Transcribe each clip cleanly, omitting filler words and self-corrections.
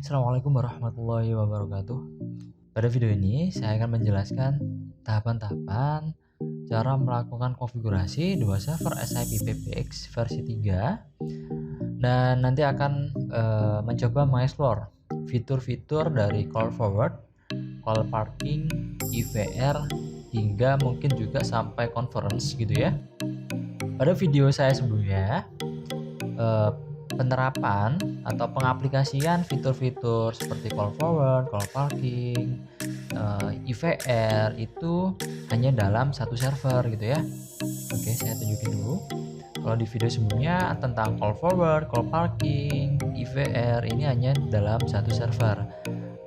Assalamualaikum warahmatullahi wabarakatuh. Pada video ini saya akan menjelaskan tahapan-tahapan cara melakukan konfigurasi dua server SIP PBX versi 3 dan nanti akan mencoba mengeksplor fitur-fitur dari call forward, call parking, IVR hingga mungkin juga sampai conference gitu ya. Pada video saya sebelumnya penerapan atau pengaplikasian fitur-fitur seperti call forward, call parking, IVR itu hanya dalam satu server gitu ya. Oke, saya tunjukin dulu. Kalau di video sebelumnya tentang call forward, call parking, IVR ini hanya dalam satu server.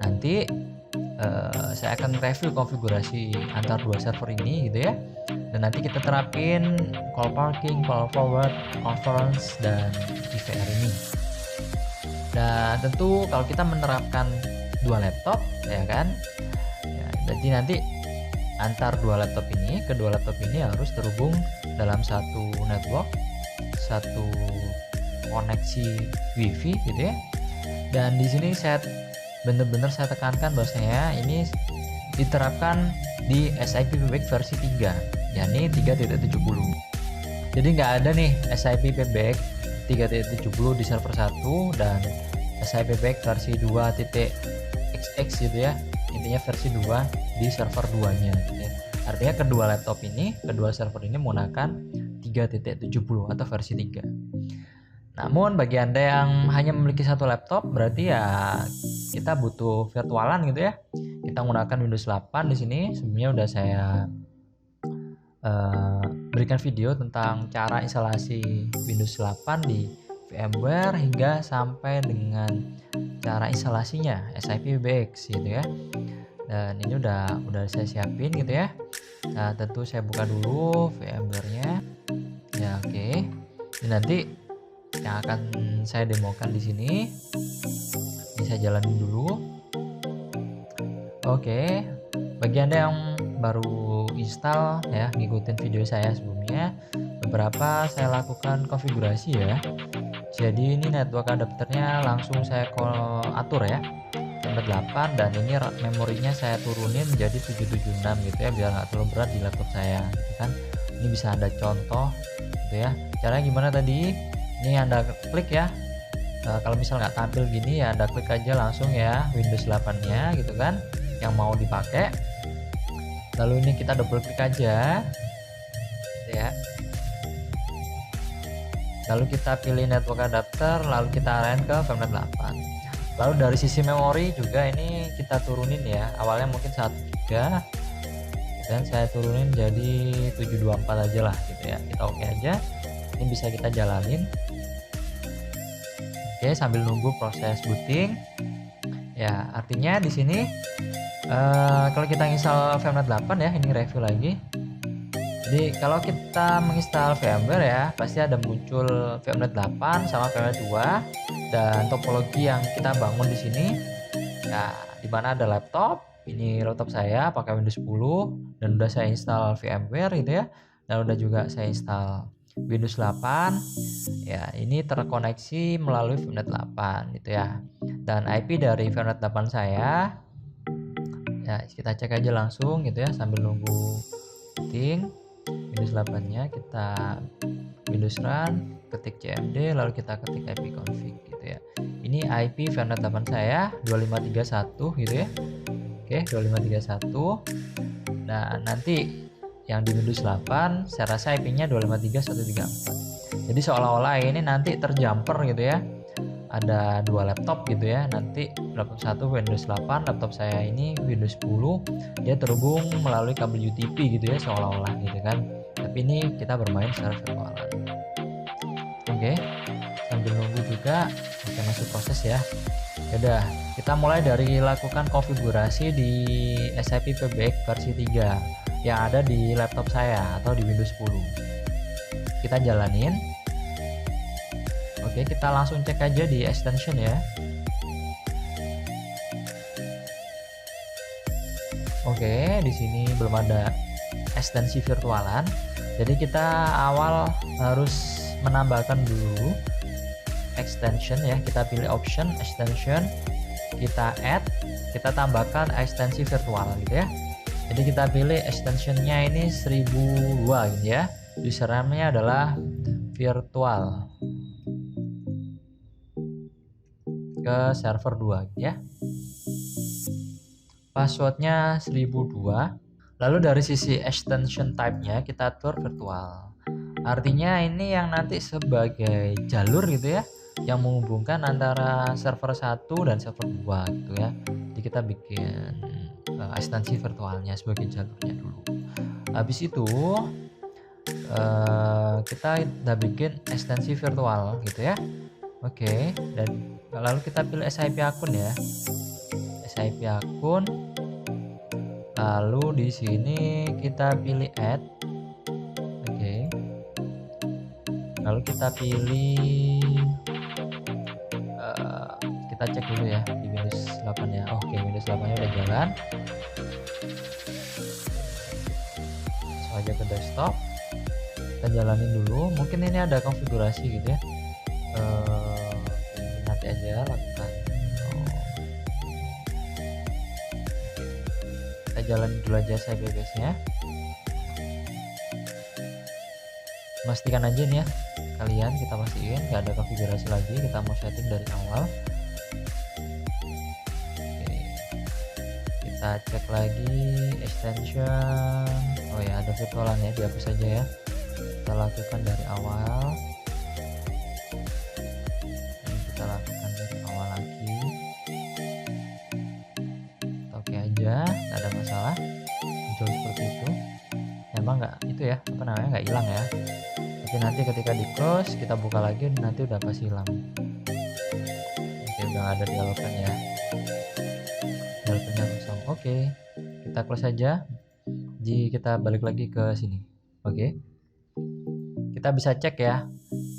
Nanti saya akan review konfigurasi antar dua server ini gitu ya. Dan nanti kita terapin call parking, call forward, conference, dan IVR ini. Dan tentu kalau kita menerapkan dua laptop ya kan ya, jadi nanti antar kedua laptop ini harus terhubung dalam satu network, satu koneksi wifi gitu ya. Dan di sini saya benar-benar saya tekankan bahwasanya ini diterapkan di SIP PBX versi 3, yakni 3.70. Jadi nggak ada nih SIP PBX 3.70 di server 1 dan SIP PBX versi 2.xx gitu ya. Intinya versi 2 di server 2-nya gitu ya. Artinya kedua server ini menggunakan 3.70 atau versi 3. Namun bagi Anda yang hanya memiliki satu laptop, berarti ya kita butuh virtualan gitu ya. Kita menggunakan Windows 8 di sini. Sebelumnya udah saya berikan video tentang cara instalasi Windows 8 di VMware hingga sampai dengan cara instalasinya SIP PBX gitu ya. Dan ini udah saya siapin gitu ya. Nah, tentu saya buka dulu VMware-nya. Ya, oke. Ini nanti yang akan saya demokan di sini. Ini saya jalanin dulu. Oke, bagi Anda yang baru install ya, ngikutin video saya sebelumnya, beberapa saya lakukan konfigurasi ya. Jadi ini network adapternya langsung saya atur ya, 8 dan ini memorinya saya turunin menjadi 776 gitu ya, biar nggak terlalu berat di laptop saya gitu kan. Ini bisa Anda contoh gitu ya. Caranya gimana tadi? Ini Anda klik ya. Kalau misal nggak tampil gini ya Anda klik aja langsung ya Windows 8-nya gitu kan yang mau dipakai. Lalu ini kita double klik aja ya. Lalu kita pilih network adapter, lalu kita arahin ke VMnet 8. Lalu dari sisi memori juga ini kita turunin ya. Awalnya mungkin 1 GB dan saya turunin jadi 724 aja lah gitu ya. Kita oke aja. Ini bisa kita jalanin. Oke, sambil nunggu proses booting. Ya, artinya di sini kalau kita install VMnet 8 ya, ini review lagi. Jadi kalau kita menginstal VMware ya, pasti ada muncul VMnet 8 sama VMnet 2 dan topologi yang kita bangun di sini. Ya, di mana ada laptop. Ini laptop saya pakai Windows 10 dan udah saya install VMware gitu ya. Dan udah juga saya install Windows 8. Ya, ini terkoneksi melalui VMnet 8 gitu ya. Dan IP dari VMnet 8 saya ya kita cek aja langsung gitu ya sambil nunggu booting. Windows 8-nya kita Windows Run, ketik cmd lalu kita ketik ipconfig gitu ya. Ini IP VMnet 8 saya 2531 gitu ya. Oke, 2531. Nah, nanti yang di Windows 8 saya rasa IP-nya 253134. Jadi seolah-olah ini nanti terjumper gitu ya. Ada dua laptop gitu ya. Nanti laptop satu Windows 8, laptop saya ini Windows 10. Dia terhubung melalui kabel UTP gitu ya seolah-olah gitu kan. Tapi ini kita bermain secara virtualan. Oke. Sambil nunggu juga oke masuk proses ya. Udah, kita mulai dari lakukan konfigurasi di SIP PBX versi 3 yang ada di laptop saya atau di Windows 10. Kita jalanin. Oke, kita langsung cek aja di extension ya. Oke, di sini belum ada ekstensi virtualan. Jadi kita awal harus menambahkan dulu extension ya. Kita pilih option extension. kita add, kita tambahkan ekstensi virtual gitu ya. Jadi kita pilih extensionnya ini 1002 gitu ya. Username-nya adalah virtual ke server 2 gitu ya. Passwordnya 1002. Lalu dari sisi extension type-nya kita atur virtual. Artinya ini yang nanti sebagai jalur gitu ya, yang menghubungkan antara server 1 dan server 2 gitu ya. Jadi kita bikin ekstensi virtualnya sebagai jalurnya dulu. Habis itu kita udah bikin ekstensi virtual gitu ya. Oke, dan lalu kita pilih SIP akun ya. SIP akun. Lalu di sini kita pilih add. Oke. Lalu kita pilih kita cek dulu ya di Windows 8 ya. Oke, Windows 8-nya udah jalan. Langsung aja ke desktop. Kita jalanin dulu. Mungkin ini ada konfigurasi gitu ya. Nanti aja lakukan. Kita jalanin dulu aja SIP-nya. Pastikan aja nih ya, kalian kita pastiin nggak ada konfigurasi lagi. Kita mau setting dari awal. Oke. Kita cek lagi extension. Oh ya, ada virtualannya, dihapus saja ya. Kita lakukan dari awal. Ini kita lakukan dari awal lagi. Oke aja, nggak ada masalah. Muncul seperti itu. Memang nggak itu ya, apa namanya, nggak hilang ya. Tapi nanti ketika di close kita buka lagi nanti udah pasti hilang. Oke, udah ada dialognya ya. Dialognya kosong. Oke, kita close saja. Jadi kita balik lagi ke sini. Oke. Kita bisa cek ya.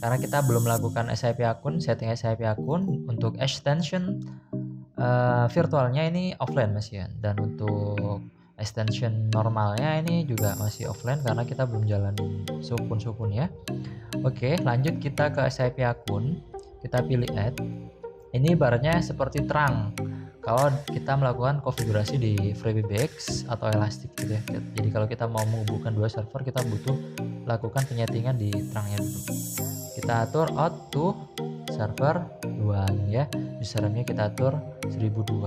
Karena kita belum melakukan SIP akun, setting SIP akun untuk extension virtualnya ini offline Mas ya. Dan untuk extension normalnya ini juga masih offline karena kita belum jalanin supun ya. Oke, lanjut kita ke SIP akun. Kita pilih add. Ini ibaratnya seperti terang kalau kita melakukan konfigurasi di FreeBBX atau Elastic gitu ya. Jadi kalau kita mau menghubungkan dua server, kita butuh lakukan penyetingan di terangnya dulu. Kita atur out to server 2 ya. Username-nya kita atur 1002.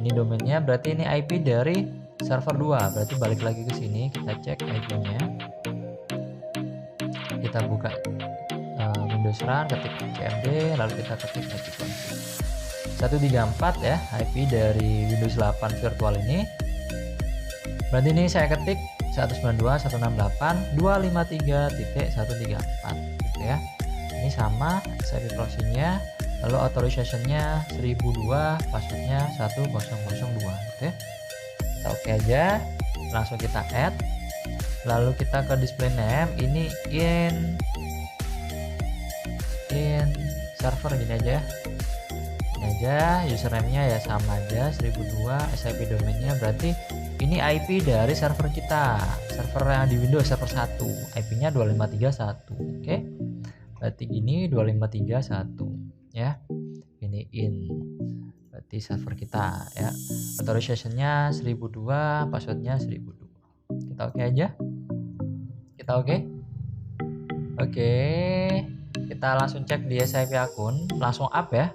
Ini domainnya, berarti ini IP dari server 2. Berarti balik lagi ke sini, kita cek IP-nya. Kita buka Windows Run, ketik cmd, lalu kita ketik IP config 134 ya, IP dari Windows 8 virtual ini. Berarti ini saya ketik 192.168.253.134 gitu ya. Ini sama SIP proxy-nya, lalu authorization-nya 1002, password-nya 1002 gitu ya. Kita oke aja, langsung kita add. Lalu kita ke display name, ini in server gini aja. Ini aja, username-nya ya sama aja 1002, SIP domainnya berarti ini IP dari server kita, server yang di Windows server 1, IP-nya 2531. Oke. Berarti gini 2531 ya. Ini in. Berarti server kita ya. Authorization-nya 1002, password-nya 1002. Kita oke aja. Kita oke. Oke. Kita langsung cek di SIP akun, langsung up ya.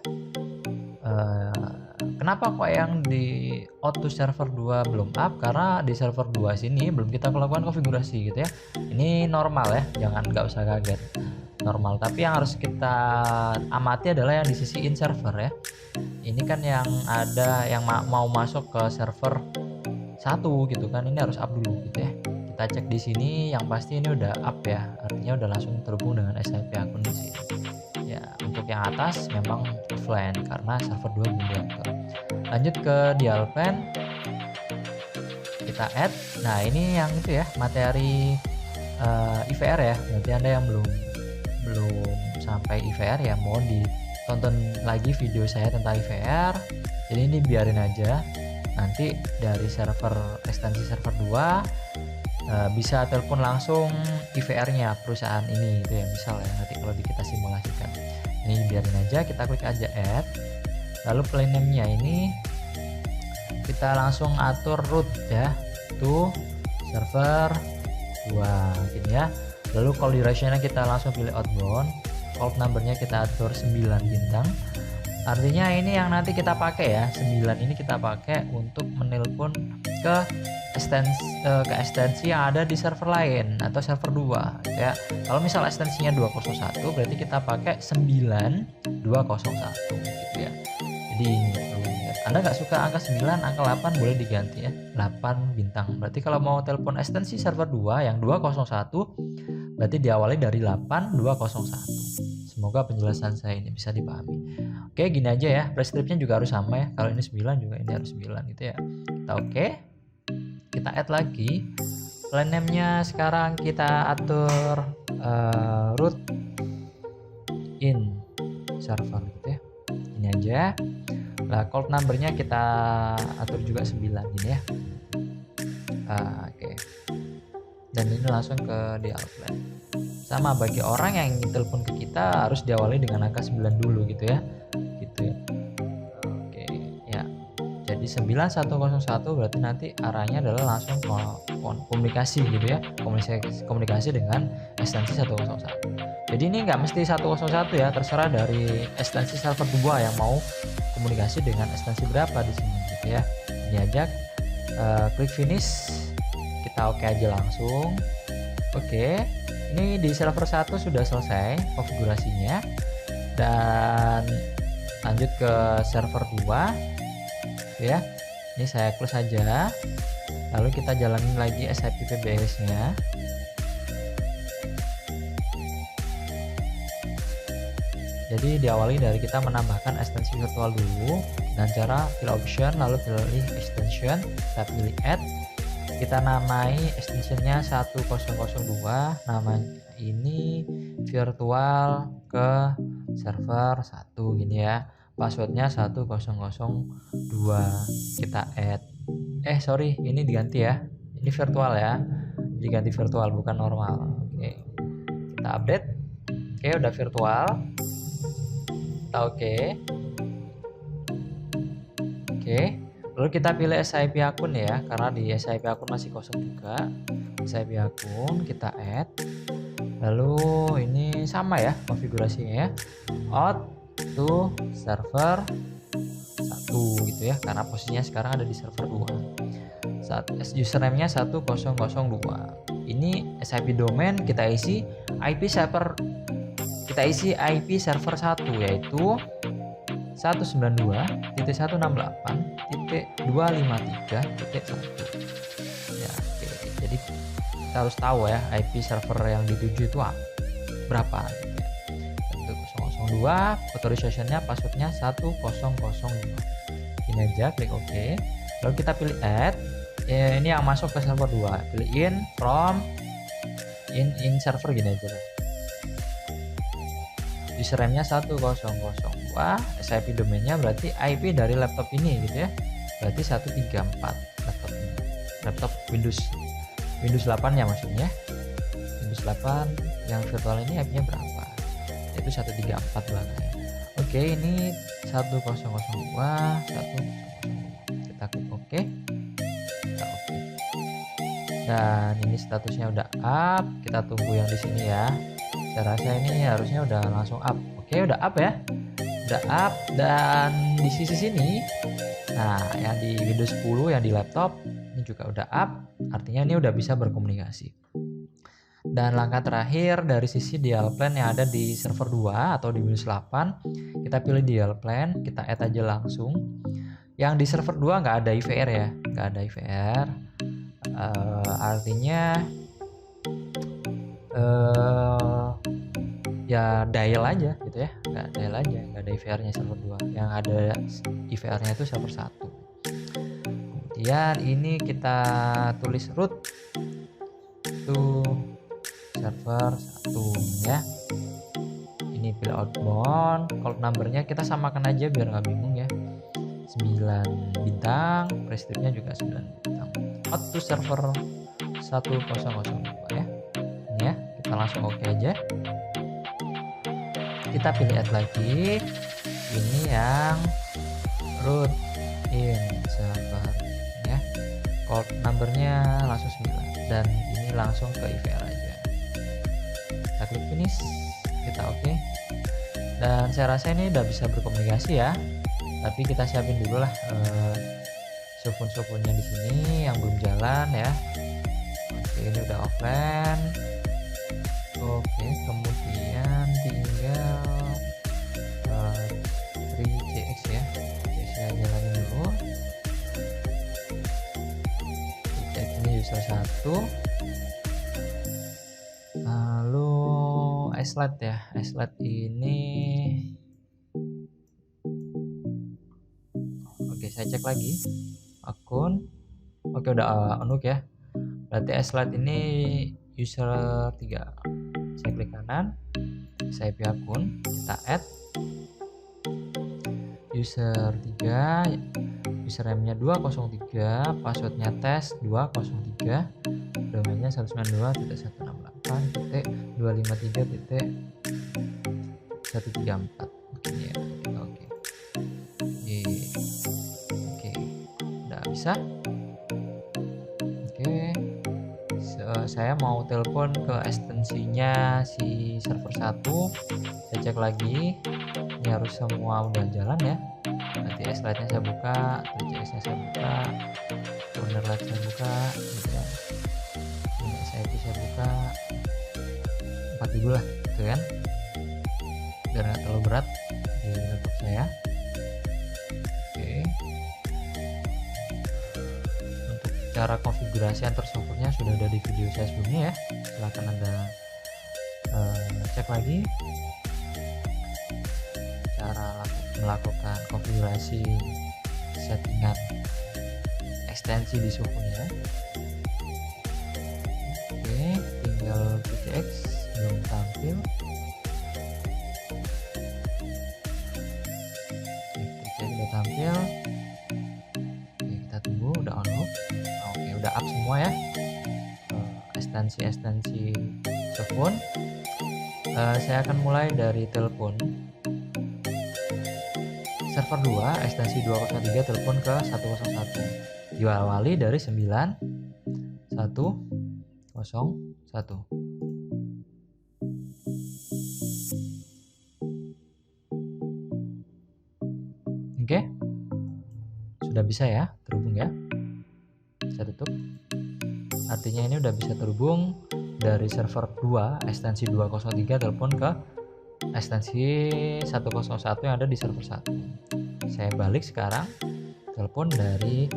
Kenapa kok yang di auto server 2 belum up? Karena di server 2 sini belum kita melakukan konfigurasi gitu ya. Ini normal ya, jangan nggak usah kaget. Normal, tapi yang harus kita amati adalah yang di sisi in server ya. Ini kan yang ada yang mau masuk ke server 1 gitu kan, ini harus up dulu gitu ya. Kita cek di sini, yang pasti ini udah up ya, artinya udah langsung terhubung dengan SIP akun di sini. Ya, untuk yang atas memang offline karena server 2 belum diaktif. Lanjut ke dialpan, kita add. Nah, ini yang itu ya, materi IVR ya. Berarti Anda yang belum sampai IVR ya, mohon ditonton lagi video saya tentang IVR. Jadi ini biarin aja. Nanti dari server ekstensi server 2 bisa telepon langsung IVR-nya perusahaan ini gitu ya, misal ya, nanti kalau kita simulasikan. Ini biarin aja, kita klik aja add. Lalu plane name-nya ini kita langsung atur root ya, to server 2 gini ya. Lalu call duration-nya kita langsung pilih outbound, call number-nya kita atur 9 bintang. Artinya ini yang nanti kita pakai ya, 9 ini kita pakai untuk menelpon ke ekstensi yang ada di server lain atau server 2 ya. Kalau misal ekstensinya 201 berarti kita pakai 9201 gitu ya. Jadi Anda nggak suka angka 9, angka 8 boleh diganti ya, 8 bintang. Berarti kalau mau telepon ekstensi server 2 yang 201 berarti diawali dari 8201. Semoga penjelasan saya ini bisa dipahami. Oke, gini aja ya, prescription juga harus sama ya. Kalau ini 9 juga ini harus 9 gitu ya. Kita oke. Kita add lagi. Plan name-nya sekarang kita atur root in server gitu ya. Ini aja. Nah, call number-nya kita atur juga 9 ini ya. Oke. Dan ini langsung ke dial plan. Sama bagi orang yang telepon ke kita harus diawali dengan angka 9 dulu gitu ya. Gitu ya. Oke, ya. Jadi 9101 berarti nanti arahnya adalah langsung komunikasi gitu ya. Komunikasi dengan ekstensi 101. Jadi ini nggak mesti 101 ya, terserah dari ekstensi server 2 yang mau komunikasi dengan ekstensi berapa di sini gitu ya. Ini aja, klik finish, kita oke aja langsung. Oke, ini di server 1 sudah selesai konfigurasinya, dan lanjut ke server 2 ya. Ini saya close saja, lalu kita jalanin lagi SIP PBS nya. Jadi diawali dari kita menambahkan ekstensi virtual dulu dengan cara pilih option, lalu pilih extension, kita pilih add, kita namai extensionnya 1002, nama ini virtual ke server 1 gini ya, passwordnya 1002, kita add, sorry ini diganti ya, ini virtual ya, diganti virtual bukan normal. Oke, kita update. Oke, udah virtual. Oke, lalu kita pilih SIP akun ya, karena di SIP akun masih kosong juga. SIP akun kita add, lalu ini sama ya konfigurasinya ya, out to server 1 gitu ya, karena posisinya sekarang ada di server 2. Username-nya 1002. Ini SIP domain kita isi IP server, kita isi IP server 1 yaitu 192.168.253.1 ya. Oke, jadi kita harus tahu ya IP server yang dituju itu berapa gitu ya. 1002, authorization-nya passwordnya 1002. Ini aja, klik OK, lalu kita pilih add. Ini yang masuk ke server 2, pilih in from in server gini aja. Username-nya 1002, SIP domainnya berarti IP dari laptop ini gitu ya, berarti 134 laptop ini, laptop Windows 8 ya maksudnya, Windows 8 yang virtual ini IP-nya berapa, yaitu 134 belakangnya. Oke, ini 1002, kita klik OK, kita OK, dan ini statusnya udah up. Kita tunggu yang di sini ya. Saya rasa ini harusnya udah langsung up. Oke, udah up ya, udah up. Dan di sisi sini, nah yang di Windows 10 yang di laptop ini juga udah up, artinya ini udah bisa berkomunikasi. Dan langkah terakhir dari sisi dial plan yang ada di server 2 atau di Windows 8, kita pilih dial plan, kita add aja langsung. Yang di server 2 nggak ada IVR ya, nggak ada IVR, artinya ya dial aja gitu ya, nggak dial aja, nggak ada IVR-nya server 2, yang ada IVR-nya itu server 1. Kemudian ini kita tulis root to server 1 ya. Ini pilih outbound, call number-nya kita samakan aja biar nggak bingung ya, 9 bintang, prescription-nya juga 9 bintang, out to server 1002 ya. Ini ya, kita langsung oke aja. Kita pilih add lagi, ini yang root in server ya, call numbernya langsung 9 dan ini langsung ke IVR aja. Kita klik finish, kita oke. Dan saya rasa ini udah bisa berkomunikasi ya, tapi kita siapin dulu lah sufun-sufunnya di sini yang belum jalan ya. Oke, ini udah offline. Oke, kemudian tinggal 3JX ya. Oke, saya jalanin dulu. 3JX ini user 1. Lalu iSlide ya. iSlide ini oke, saya cek lagi akun. Oke, udah unhook ya. Berarti iSlide ini user 3. Saya klik kanan, saya IP akun, kita add user 3, username-nya 203, passwordnya tes 203, domainnya 192.168.253.134. Begini ya, oke. Oke, udah bisa. Oke, saya mau telepon ke ekstensinya si server 1. Saya cek lagi, ini harus semua udah jalan ya. Nanti slide-nya saya buka, TCS-nya saya buka, owner live saya buka, gitu ya. Ini saya buka 4 dulu lah, gitu kan, biar nggak terlalu berat di laptop saya. Cara konfigurasi antar softwarenya sudah ada di video saya sebelumnya ya, silahkan Anda cek lagi cara melakukan konfigurasi settingan ekstensi di suhunya. Oke, tinggal PTX belum tampil. PTX sudah tampil. Oke, kita tunggu, udah on off. Oke, udah up semua ya ekstensi telepon. Saya akan mulai dari telepon server 2 ekstensi 203 telepon ke 101, diawali dari 9101. Oke, sudah bisa ya terhubung ya. Saya tutup. Artinya ini udah bisa terhubung dari server 2 ekstensi 203 telepon ke ekstensi 101 yang ada di server 1. Saya balik sekarang, telepon dari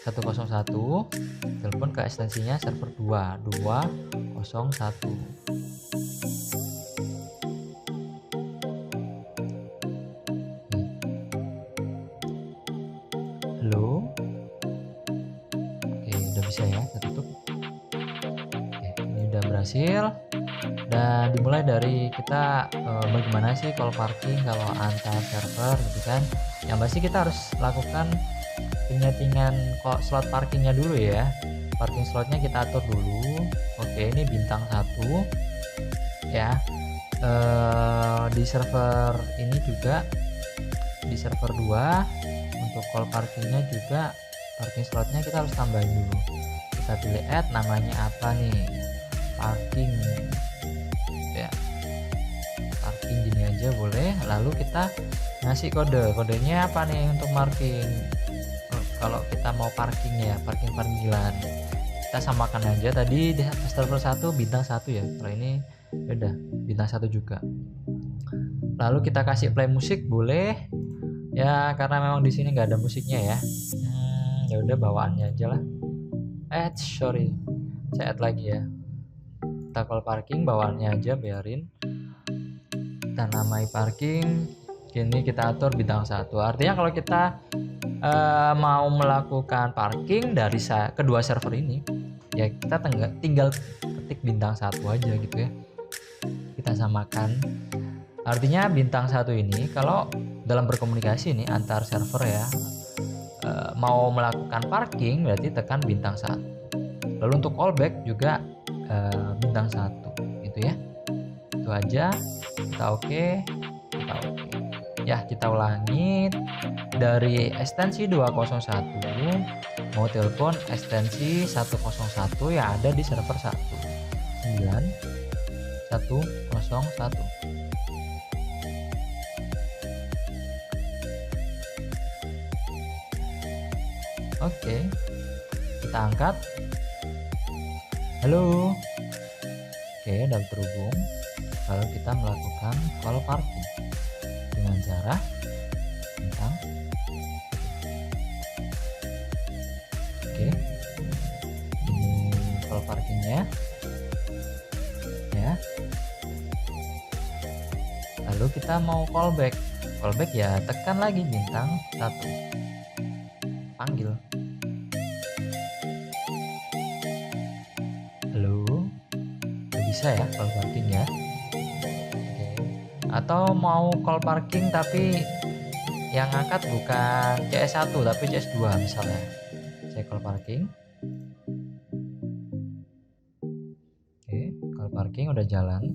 101 telepon ke ekstensinya server 201. Halo. Oke, udah bisa ya, kita tutup. Oke, ini udah berhasil. Dan dimulai dari kita bagaimana sih call parking kalau antar server gitu kan. Yang pasti kita harus lakukan penyetingan slot parkingnya dulu ya. Parking slotnya kita atur dulu. Oke, ini bintang 1 ya. Di server ini juga, di server 2 untuk call parkingnya juga parking slotnya kita harus tambahin dulu. Kita pilih add, namanya apa nih, parking ya, parking gini aja boleh. Lalu kita ngasih kodenya apa nih untuk parking. Kalau kita mau parking ya, parking panggilan, kita samakan aja tadi di server 1 bintang 1 ya. Kalau ini udah bintang 1 juga. Lalu kita kasih play musik boleh ya, karena memang di sini nggak ada musiknya ya. Ya udah bawaannya aja lah. Sorry, saya add lagi ya. Kita call parking, bawaannya aja biarin. Kita namai parking. Ini kita atur bintang 1. Artinya kalau kita mau melakukan parking dari kedua server ini, ya kita tinggal ketik bintang 1 aja gitu ya. Kita samakan. Artinya bintang 1 ini kalau dalam berkomunikasi nih antar server ya, mau melakukan parking berarti tekan bintang 1. Lalu untuk callback juga bintang 1 gitu ya. Itu aja. Kita oke. Ya, kita ulangi dari ekstensi 201 mau telepon ekstensi 101 yang ada di server 19101. Oke, kita angkat. Halo. Oke, udah terhubung. Lalu kita melakukan call parking dengan cara bintang. Oke, ini call parkingnya ya. Lalu kita mau callback ya, tekan lagi bintang 1, panggil. Halo, bisa ya call parking ya. Oke. Atau mau call parking tapi yang ngangkat bukan CS1 tapi CS2 misalnya. Saya call parking. Oke, call parking udah jalan.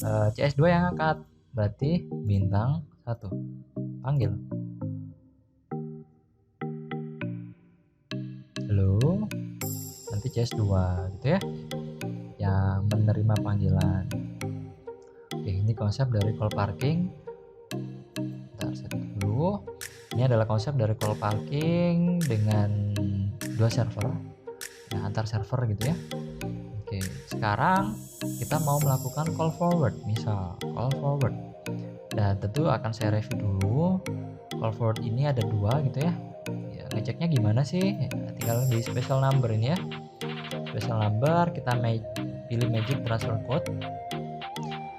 CS2 yang ngangkat, berarti bintang 1, panggil. Halo, nanti CS2 gitu ya, yang menerima panggilan. Oke, ini konsep dari call parking. Bentar, saya tutup dulu. Ini adalah konsep dari call parking dengan 2 server, ya, antar server gitu ya. Oke, sekarang kita mau melakukan call forward, misal call forward. Dan tentu akan saya review dulu. Call forward ini ada 2 gitu ya. Ya, ngeceknya gimana sih? Ya, tinggal di special number ini ya. Special number, kita pilih magic transfer code.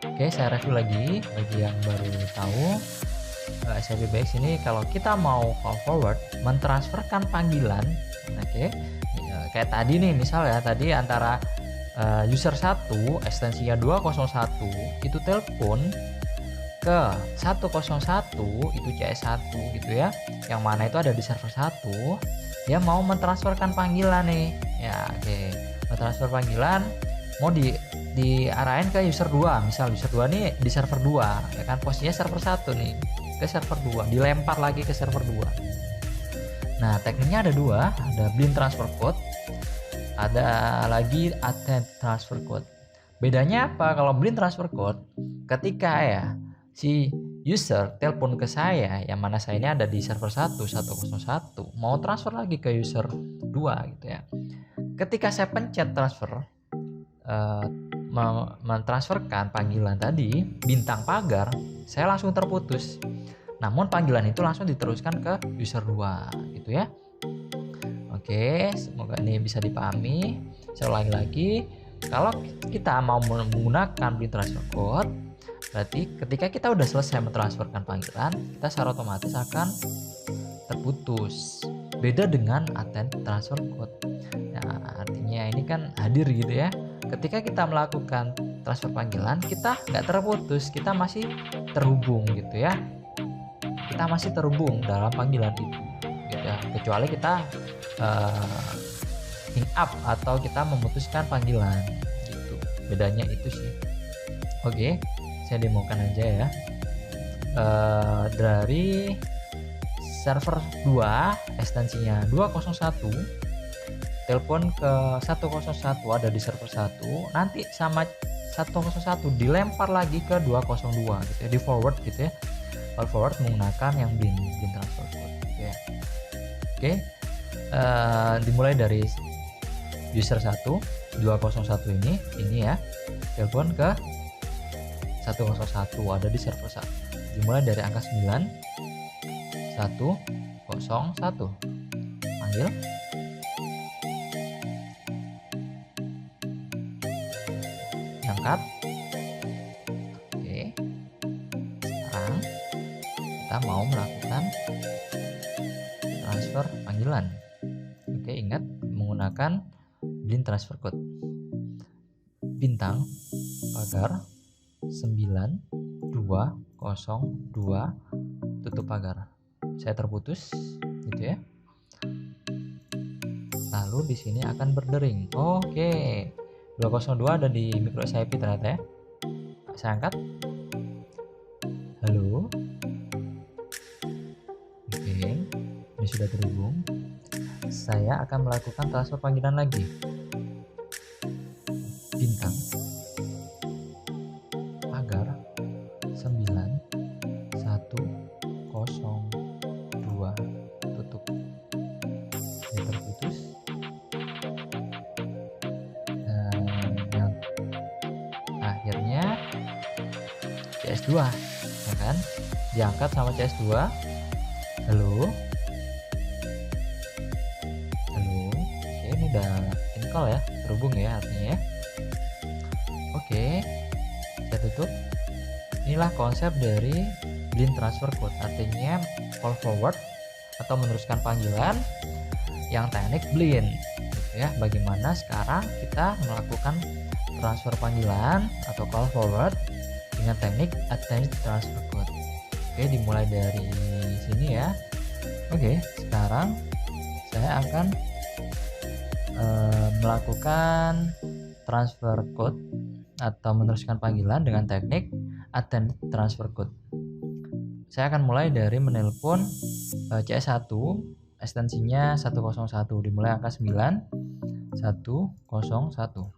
Oke, saya review lagi bagi yang baru tahu. SAPBX ini kalau kita mau call forward, mentransferkan panggilan, oke, ya, kayak tadi nih misal ya, tadi antara user 1 ekstensinya 201 itu telepon ke 101 itu CS1 gitu ya, yang mana itu ada di server 1, dia mau mentransferkan panggilan nih ya. Oke, mentransfer panggilan mau diarahin ke user 2, misal user 2 nih di server 2 ya kan, posisinya server 1 nih ke server 2, dilempar lagi ke server 2. Nah, tekniknya ada 2, ada blind transfer code, ada lagi attend transfer code. Bedanya apa? Kalau blind transfer code, ketika ya si user telepon ke saya, yang mana saya ini ada di server 101, mau transfer lagi ke user 2 gitu ya. Ketika saya pencet transfer, mentransferkan panggilan tadi bintang pagar, saya langsung terputus. Namun panggilan itu langsung diteruskan ke user 2 gitu ya. Oke, semoga ini bisa dipahami. Saya ulangi lagi. Kalau kita mau menggunakan blind transfer code, berarti ketika kita udah selesai mentransferkan panggilan, kita secara otomatis akan terputus. Beda dengan attend transfer code. Nah, artinya ini kan hadir gitu ya. Ketika kita melakukan transfer panggilan, kita nggak terputus, kita masih terhubung gitu ya. Kita masih terhubung dalam panggilan itu, gitu ya. Kecuali kita hang up atau kita memutuskan panggilan, gitu. Bedanya itu sih. Oke, saya demokan aja ya. Dari server 2 ekstensinya 201 telepon ke 101 ada di server 1, nanti sama 101 dilempar lagi ke 202 gitu ya, di forward gitu ya. Call forward menggunakan yang blind transfer code gitu ya. Oke, dimulai dari user 201 ini ya, telepon ke 101 ada di server 1, dimulai dari angka 9 101, panggil. Angkat. Oke, sekarang kita mau melakukan transfer panggilan. Oke, ingat menggunakan blind transfer code bintang pagar 9202 tutup pagar. Saya terputus gitu ya. Lalu di sini akan berdering. Oke, 202 ada di micro SIP ternyata ya. Saya angkat. Halo, Ini sudah terhubung. Saya akan melakukan transfer panggilan lagi. Bintang pagar 9102 tutup. Ini terputus. Dan yang akhirnya CS2, ya kan? Diangkat sama CS2. Halo. Oke, ini udah in call ya, terhubung ya artinya. Oke, saya tutup. Inilah konsep dari Blin transfer code, artinya call forward atau meneruskan panggilan yang teknik Blin, gitu ya. Bagaimana sekarang kita melakukan transfer panggilan atau call forward dengan teknik attached transfer code. Oke, dimulai dari sini ya. Oke, sekarang saya akan melakukan transfer code atau meneruskan panggilan dengan teknik attached transfer code. Saya akan mulai dari menelpon CS1, ekstensinya 101, dimulai angka 9 101.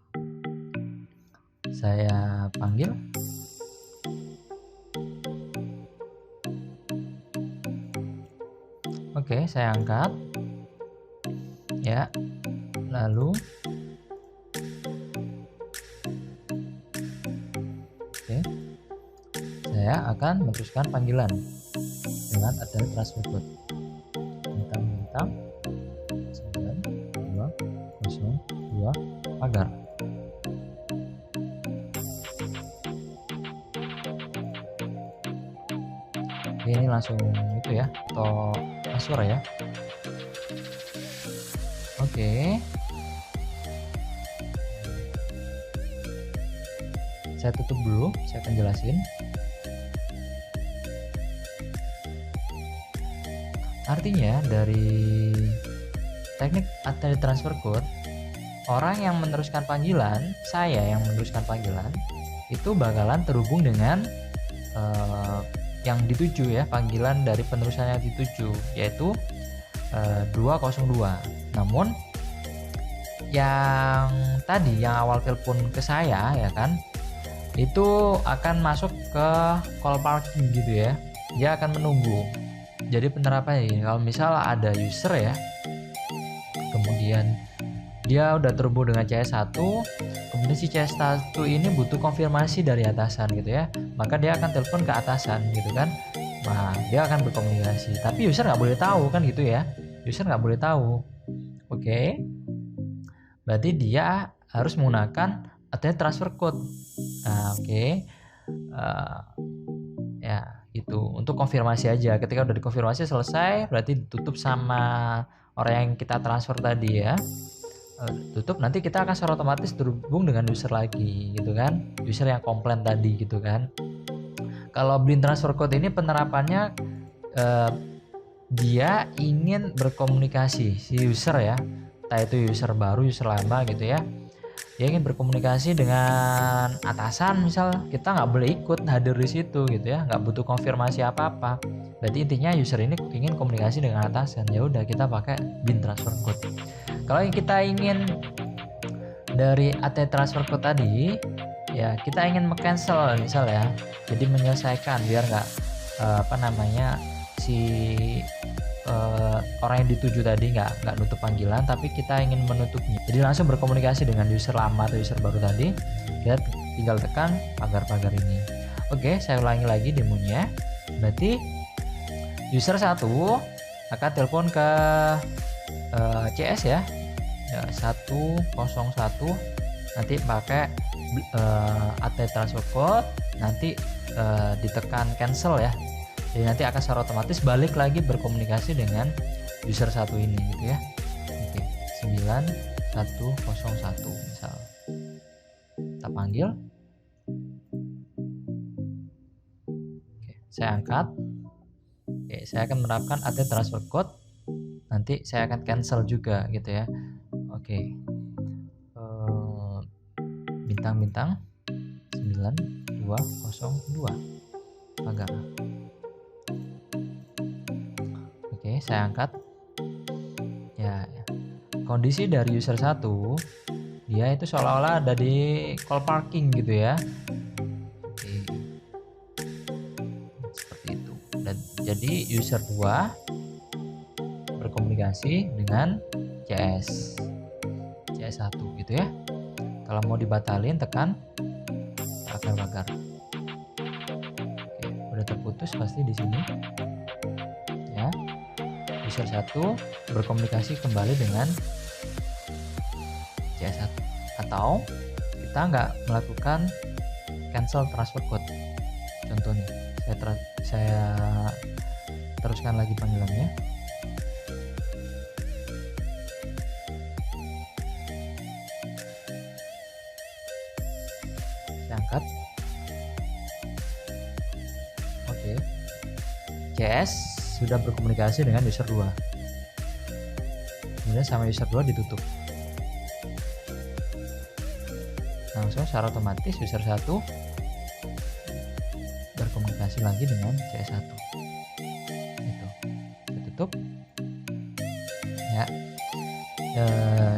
Saya panggil. Oke, saya angkat ya. Lalu oke, saya akan meneruskan panggilan dengan attached transfer code. Bintang 9202 pagar. Oke, ini langsung itu ya, atau transfer ya. Oke, saya tutup dulu, saya akan jelasin. Artinya dari teknik attached transfer code, orang yang meneruskan panggilan, saya yang meneruskan panggilan, itu bakalan terhubung dengan yang dituju ya, panggilan dari penerusan yang dituju, yaitu 202. Namun yang tadi yang awal telepon ke saya ya kan, itu akan masuk ke call parking gitu ya, dia akan menunggu. Jadi penerapannya ini, kalau misal ada user ya, kemudian dia udah terhubung dengan CS1, kemudian si CS1 ini butuh konfirmasi dari atasan gitu ya, maka dia akan telepon ke atasan gitu kan. Nah, dia akan berkomunikasi, tapi user nggak boleh tahu kan gitu ya, user nggak boleh tahu. Oke, berarti dia harus menggunakan attached transfer code. Nah, oke. Ya itu untuk konfirmasi aja. Ketika udah dikonfirmasi selesai, berarti ditutup sama orang yang kita transfer tadi ya. Tutup, nanti kita akan secara otomatis terhubung dengan user lagi gitu kan, user yang komplain tadi gitu kan. Kalau Blin transfer code ini penerapannya dia ingin berkomunikasi si user ya, entah itu user baru, user lama gitu ya, dia ingin berkomunikasi dengan atasan, misal kita nggak boleh ikut hadir di situ gitu ya, nggak butuh konfirmasi apa-apa. Berarti intinya user ini ingin komunikasi dengan atasan, ya udah kita pakai Blin transfer code. Kalau kita ingin dari attached transfer code tadi, ya kita ingin cancel misal ya, jadi menyelesaikan biar nggak si orang yang dituju tadi nggak nutup panggilan, tapi kita ingin menutupnya. Jadi langsung berkomunikasi dengan user lama atau user baru tadi, kita tinggal tekan pagar-pagar ini. Oke, saya ulangi lagi demonya. Berarti user 1 akan telepon ke CS ya, 101, nanti pakai attached transfer code, nanti ditekan cancel ya. Jadi nanti akan secara otomatis balik lagi berkomunikasi dengan user 1 ini gitu ya. Oke, 9101 misal. Kita panggil. Oke, saya angkat. Oke, saya akan menerapkan attached transfer code. Nanti saya akan cancel juga gitu ya. Oke. Bintang 9202 pagar. Oke, saya angkat. kondisi dari user 1 dia itu seolah-olah ada di call parking gitu ya. Oke, seperti itu. Dan jadi user 2 berkomunikasi dengan CS1 gitu ya. Kalau mau dibatalin tekan pagar-pagar. Oke, udah terputus pasti di sini. Ya. User 1 berkomunikasi kembali dengan CS1 atau kita nggak melakukan cancel transfer code. Contohnya saya teruskan lagi panggilannya. Saya angkat. Oke. CS sudah berkomunikasi dengan user 2. Kemudian sama user 2 ditutup. Langsung secara otomatis user 1 berkomunikasi lagi dengan CS1. Itu. Saya tutup. Ya.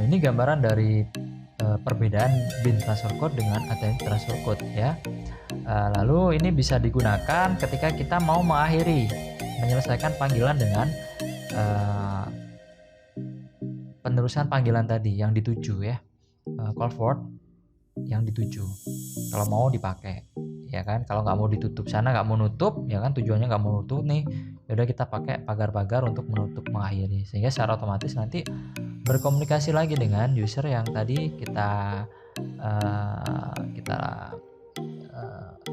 Ini gambaran dari perbedaan bin transfer code dengan ATM transfer code ya. Lalu ini bisa digunakan ketika kita mau menyelesaikan panggilan dengan penerusan panggilan tadi yang dituju ya, call forward yang dituju. Kalau mau dipakai, ya kan? Kalau nggak mau ditutup, sana nggak mau nutup, ya kan? Tujuannya nggak mau nutup nih. Yaudah kita pakai pagar-pagar untuk menutup mengakhiri, sehingga secara otomatis nanti berkomunikasi lagi dengan user yang tadi kita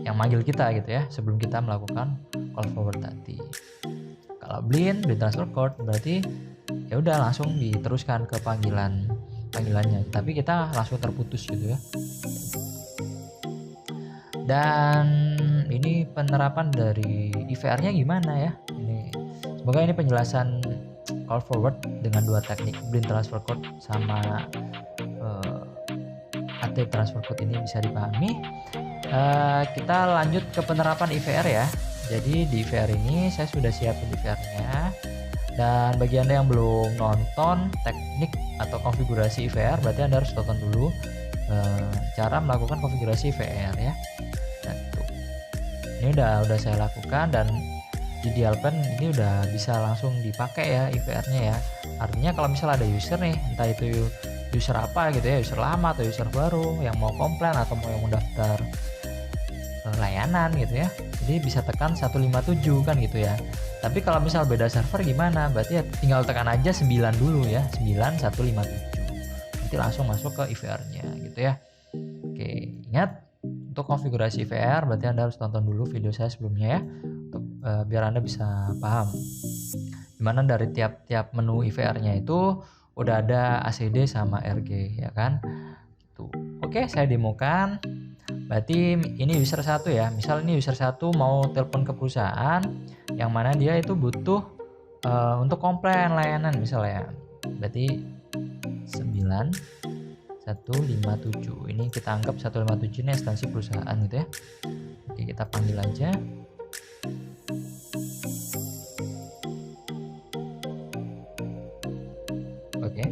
yang manggil kita gitu ya, sebelum kita melakukan call forward tadi. Kalau bin transfer code berarti ya udah langsung diteruskan ke panggilannya, tapi kita langsung terputus gitu ya. Dan ini penerapan dari IVR-nya gimana ya? Semoga ini penjelasan call forward dengan dua teknik bin transfer code sama AT transfer code ini bisa dipahami. Kita lanjut ke penerapan IVR ya. Jadi di IVR ini saya sudah siapin IVR-nya. Dan bagi Anda yang belum nonton teknik atau konfigurasi IVR, berarti Anda harus tonton dulu cara melakukan konfigurasi IVR ya. Nah, tuh. Ini udah saya lakukan, dan di Dialpen ini udah bisa langsung dipakai ya IVR-nya ya. Artinya kalau misalnya ada user nih, entah itu user apa gitu ya, user lama atau user baru yang mau komplain atau mau yang mendaftar layanan gitu ya, jadi bisa tekan 157 kan gitu ya. Tapi kalau misal beda server gimana? Berarti ya tinggal tekan aja 9 dulu ya, 9157. Nanti langsung masuk ke IVR-nya gitu ya. Oke, ingat untuk konfigurasi IVR berarti Anda harus tonton dulu video saya sebelumnya ya, untuk biar Anda bisa paham. Dimana dari tiap menu IVR-nya itu udah ada ACD sama RG ya kan. Tuh. Oke, saya demokan. Berarti ini user 1 ya. Misal ini user 1 mau telepon ke perusahaan yang mana dia itu butuh untuk komplain layanan misalnya. Berarti 9157. Ini kita anggap 157 ini instansi perusahaan gitu ya. Oke, kita panggil aja. Oke.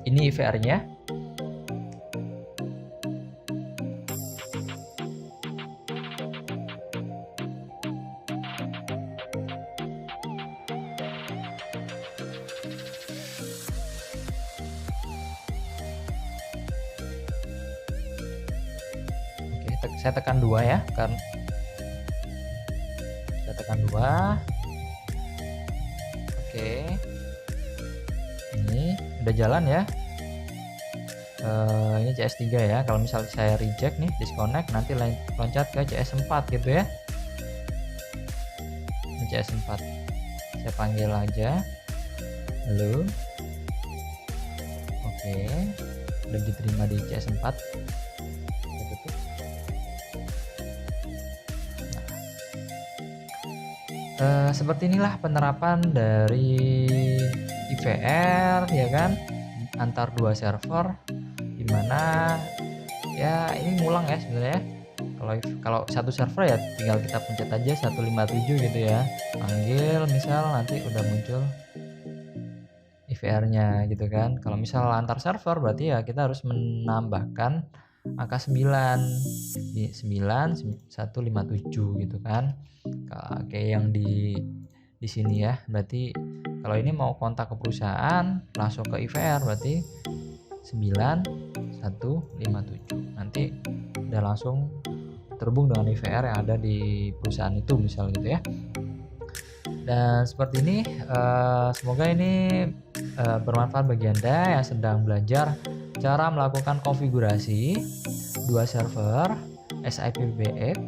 Ini IVR-nya. Saya tekan 2 ya, kan saya tekan 2. Oke, ini udah jalan ya. Ini CS3 ya. Kalau misalnya saya reject nih, disconnect, nanti loncat ke CS4 gitu ya. Ini CS4, saya panggil aja halo. Oke, udah diterima di CS4. Seperti inilah penerapan dari IVR ya kan, antar dua server, dimana ya ini ngulang ya sebenarnya. Kalau satu server ya tinggal kita pencet aja 157 gitu ya, panggil misal, nanti udah muncul IVR-nya gitu kan. Kalau misal antar server berarti ya kita harus menambahkan angka 9 di 9157 gitu kan. Kayak yang di sini ya. Berarti kalau ini mau kontak ke perusahaan langsung ke IVR berarti 9157. Nanti udah langsung terhubung dengan IVR yang ada di perusahaan itu misal gitu ya. Dan seperti ini, semoga ini bermanfaat bagi Anda yang sedang belajar cara melakukan konfigurasi dua server SIPBX,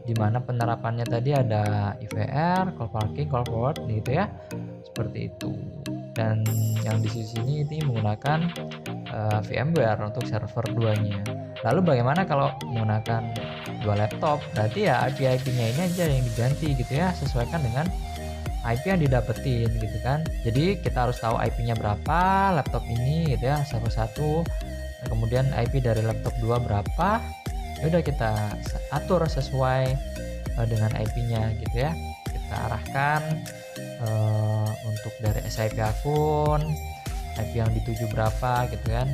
di mana penerapannya tadi ada IVR, call parking, call forward gitu ya, seperti itu. Dan yang di sini ini menggunakan VMware untuk server 2-nya. Lalu bagaimana kalau menggunakan dua laptop? Berarti ya IP-nya ini aja yang diganti gitu ya, sesuaikan dengan IP yang didapetin gitu kan. Jadi kita harus tahu IP-nya berapa laptop ini gitu ya, server 1. Kemudian IP dari laptop 2 berapa. Ya udah kita atur sesuai dengan IP-nya gitu ya. Kita arahkan untuk dari SIP akun, IP yang dituju berapa gitu kan.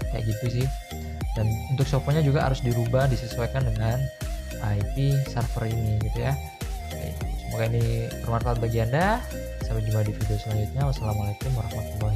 Kayak gitu sih. Dan untuk softwarenya juga harus dirubah disesuaikan dengan IP server ini gitu ya. Semoga ini bermanfaat bagi Anda. Sampai jumpa di video selanjutnya. Wassalamualaikum warahmatullahi wabarakatuh.